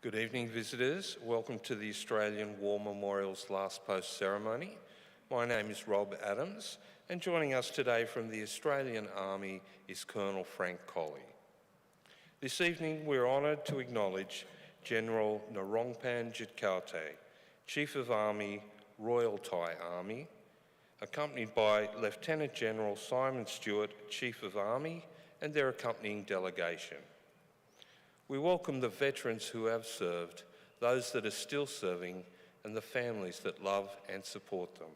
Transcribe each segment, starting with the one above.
Good evening, visitors. Welcome to the Australian War Memorial's Last Post ceremony. My name is Rob Adams, and joining us today from the Australian Army is Colonel Frank Colley. This evening, we're honoured to acknowledge General Narongpan Jitkaute, Chief of Army, Royal Thai Army, accompanied by Lieutenant General Simon Stewart, Chief of Army, and their accompanying delegation. We welcome the veterans who have served, those that are still serving, and the families that love and support them.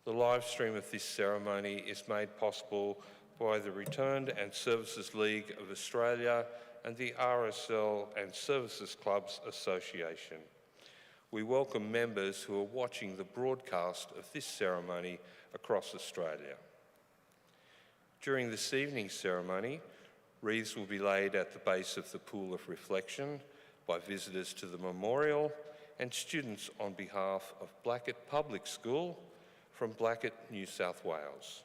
The live stream of this ceremony is made possible by the Returned and Services League of Australia and the RSL and Services Clubs Association. We welcome members who are watching the broadcast of this ceremony across Australia. During this evening's ceremony, wreaths will be laid at the base of the Pool of Reflection by visitors to the memorial and students on behalf of Blackett Public School from Blackett, New South Wales.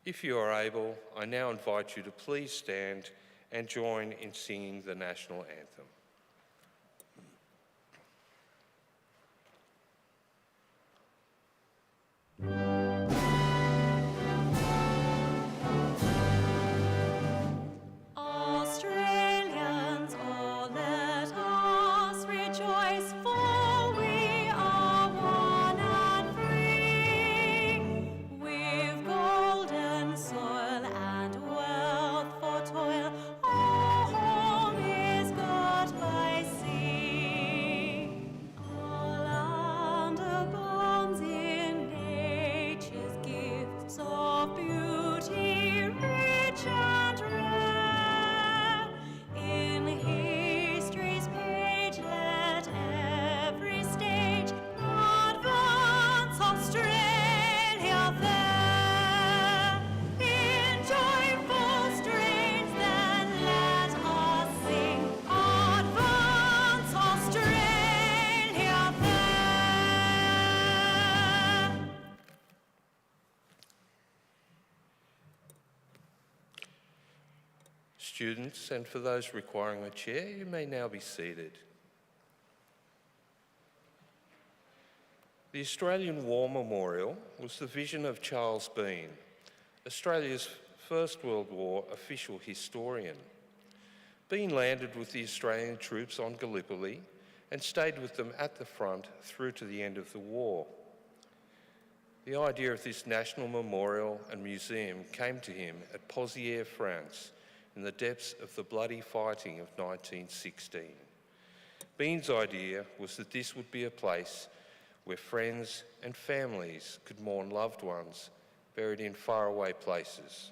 If you are able, I now invite you to please stand and join in singing the national anthem. Students, and for those requiring a chair, you may now be seated. The Australian War Memorial was the vision of Charles Bean, Australia's First World War official historian. Bean landed with the Australian troops on Gallipoli and stayed with them at the front through to the end of the war. The idea of this national memorial and museum came to him at Pozières, France, in the depths of the bloody fighting of 1916. Bean's idea was that this would be a place where friends and families could mourn loved ones buried in faraway places.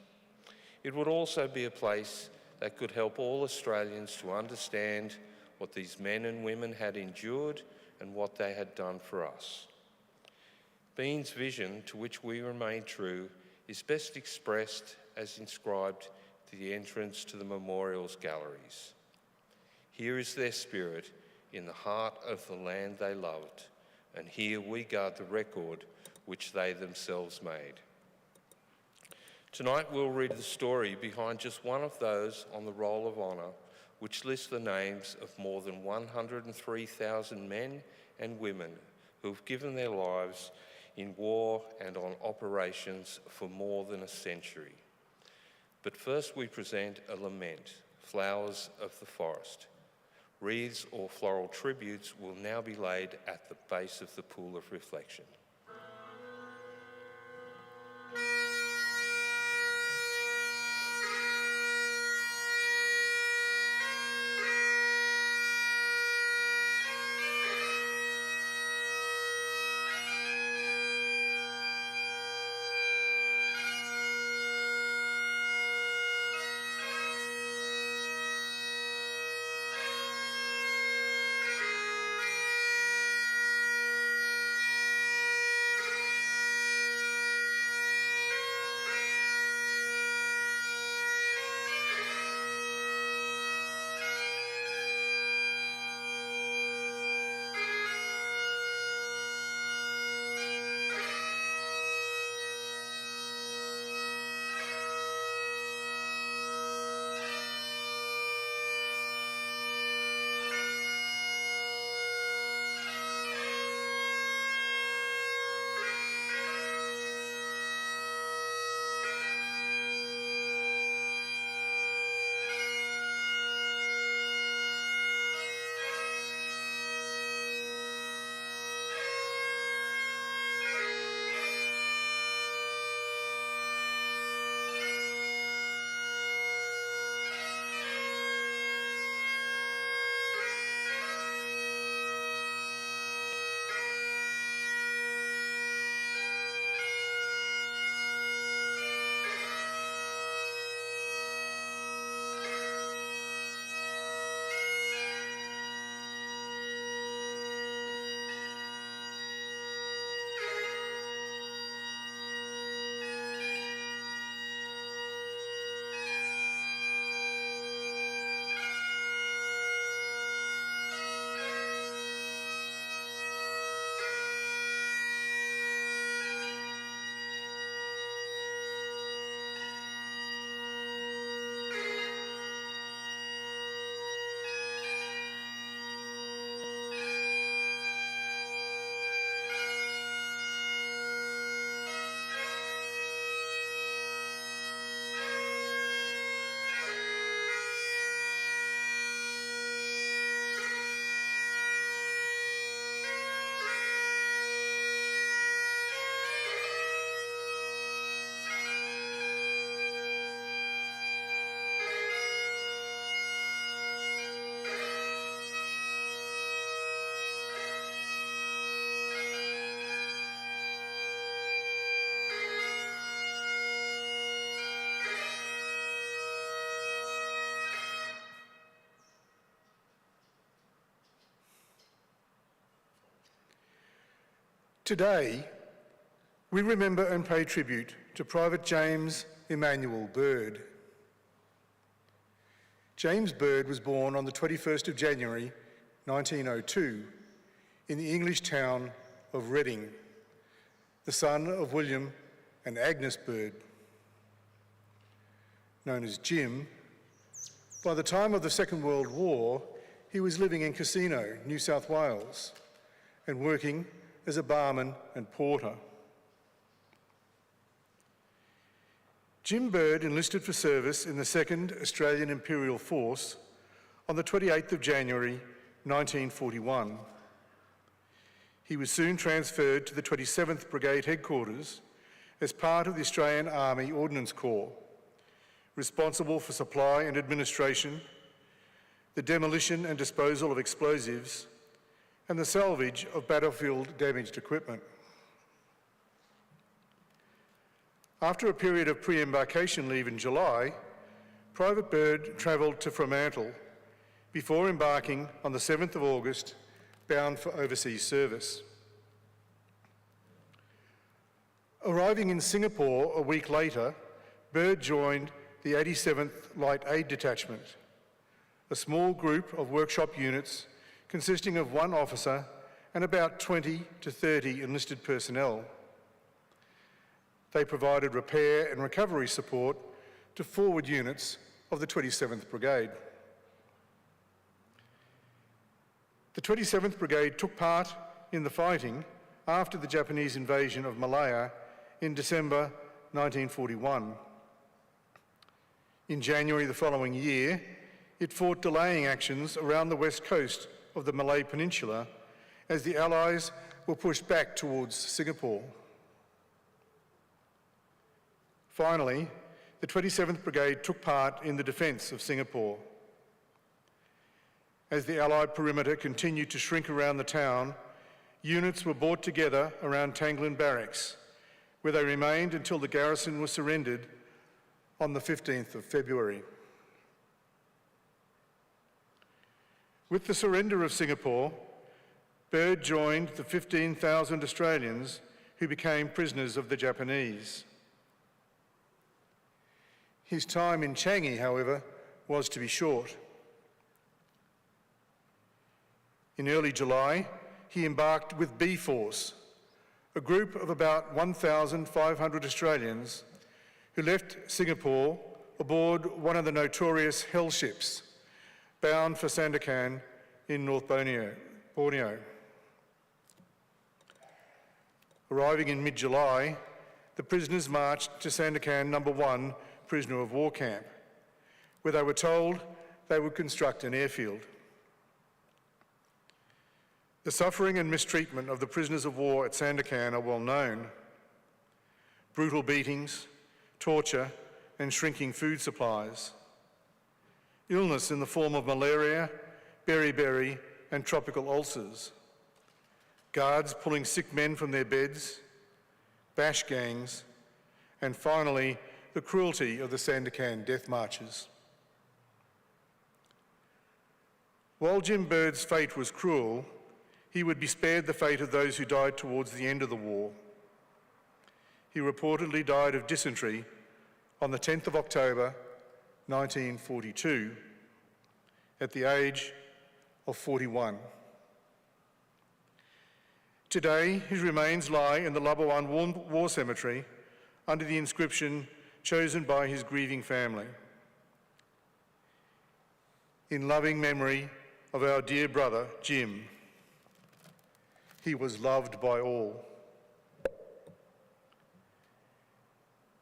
It would also be a place that could help all Australians to understand what these men and women had endured and what they had done for us. Bean's vision, to which we remain true, is best expressed as inscribed to the entrance to the memorial's galleries. Here is their spirit in the heart of the land they loved, and here we guard the record which they themselves made. Tonight we'll read the story behind just one of those on the Roll of Honour, which lists the names of more than 103,000 men and women who have given their lives in war and on operations for more than a century. But first we present a lament, Flowers of the Forest. Wreaths or floral tributes will now be laid at the base of the Pool of Reflection. Today, we remember and pay tribute to Private James Emmanuel Bird. James Bird was born on the 21st of January 1902 in the English town of Reading, the son of William and Agnes Bird. Known as Jim, by the time of the Second World War, he was living in Casino, New South Wales, and working as a barman and porter. Jim Bird enlisted for service in the 2nd Australian Imperial Force on the 28th of January 1941. He was soon transferred to the 27th Brigade Headquarters as part of the Australian Army Ordnance Corps, responsible for supply and administration, the demolition and disposal of explosives, and the salvage of battlefield-damaged equipment. After a period of pre-embarkation leave in July, Private Bird travelled to Fremantle before embarking on the 7th of August, bound for overseas service. Arriving in Singapore a week later, Bird joined the 87th Light Aid Detachment, a small group of workshop units consisting of one officer and about 20 to 30 enlisted personnel. They provided repair and recovery support to forward units of the 27th Brigade. The 27th Brigade took part in the fighting after the Japanese invasion of Malaya in December 1941. In January the following year, it fought delaying actions around the west coast of the Malay Peninsula as the Allies were pushed back towards Singapore. Finally, the 27th Brigade took part in the defence of Singapore. As the Allied perimeter continued to shrink around the town, units were brought together around Tanglin Barracks, where they remained until the garrison was surrendered on the 15th of February. With the surrender of Singapore, Bird joined the 15,000 Australians who became prisoners of the Japanese. His time in Changi, however, was to be short. In early July, he embarked with B Force, a group of about 1,500 Australians who left Singapore aboard one of the notorious Hell ships, bound for Sandakan in North Borneo. Arriving in mid-July, the prisoners marched to Sandakan No. 1 prisoner of war camp, where they were told they would construct an airfield. The suffering and mistreatment of the prisoners of war at Sandakan are well known. Brutal beatings, torture, and shrinking food supplies. Illness in the form of malaria, beriberi, and tropical ulcers. Guards pulling sick men from their beds, bash gangs, and finally, the cruelty of the Sandakan death marches. While Jim Bird's fate was cruel, he would be spared the fate of those who died towards the end of the war. He reportedly died of dysentery on the 10th of October 1942 at the age of 41. Today, his remains lie in the Labuan War Cemetery under the inscription chosen by his grieving family. In loving memory of our dear brother, Jim. He was loved by all.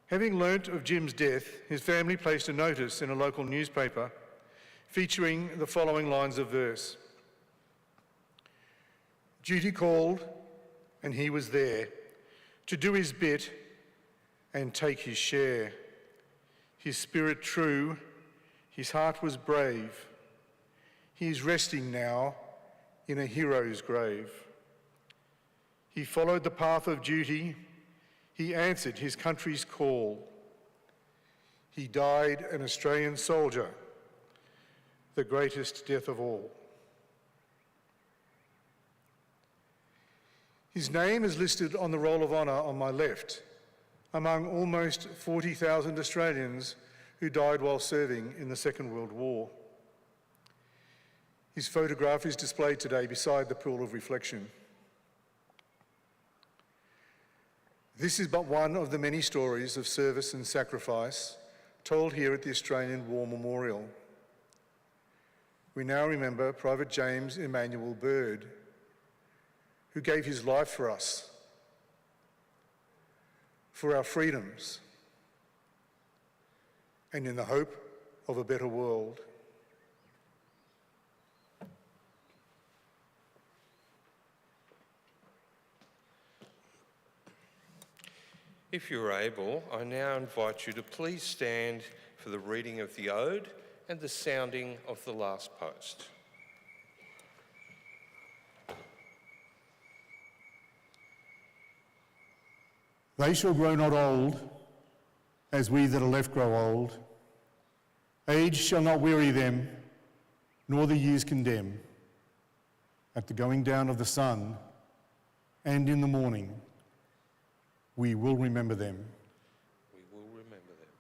Having learnt of Jim's death, his family placed a notice in a local newspaper featuring the following lines of verse. Duty called, and he was there, to do his bit and take his share. His spirit true, his heart was brave. He is resting now in a hero's grave. He followed the path of duty. He answered his country's call. He died an Australian soldier, the greatest death of all. His name is listed on the Roll of Honour on my left, among almost 40,000 Australians who died while serving in the Second World War. His photograph is displayed today beside the pool of reflection. This is but one of the many stories of service and sacrifice told here at the Australian War Memorial. We now remember Private James Emmanuel Bird, who gave his life for us, for our freedoms, and in the hope of a better world. If you're able, I now invite you to please stand for the reading of the Ode and the sounding of the last post. They shall grow not old, as we that are left grow old. Age shall not weary them, nor the years condemn. At the going down of the sun, and in the morning, we will remember them. We will remember them.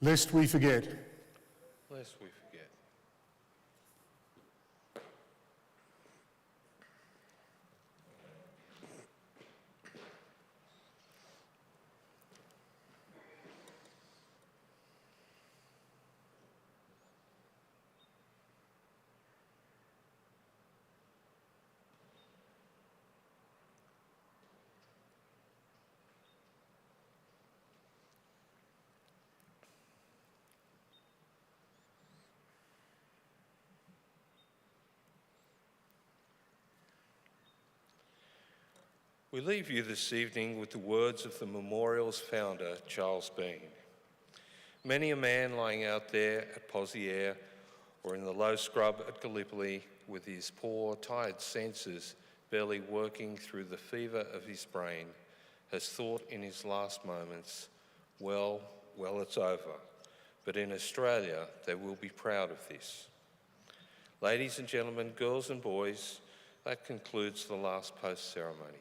Lest we forget. Lest we forget. We leave you this evening with the words of the memorial's founder, Charles Bean. Many a man lying out there at Poziere or in the low scrub at Gallipoli with his poor, tired senses barely working through the fever of his brain has thought in his last moments, well, it's over. But in Australia, they will be proud of this. Ladies and gentlemen, girls and boys, that concludes the last post ceremony.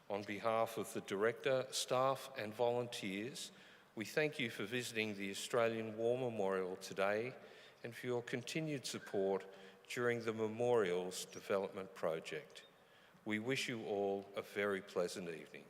On behalf of the Director, staff and volunteers, we thank you for visiting the Australian War Memorial today and for your continued support during the Memorial's development project. We wish you all a very pleasant evening.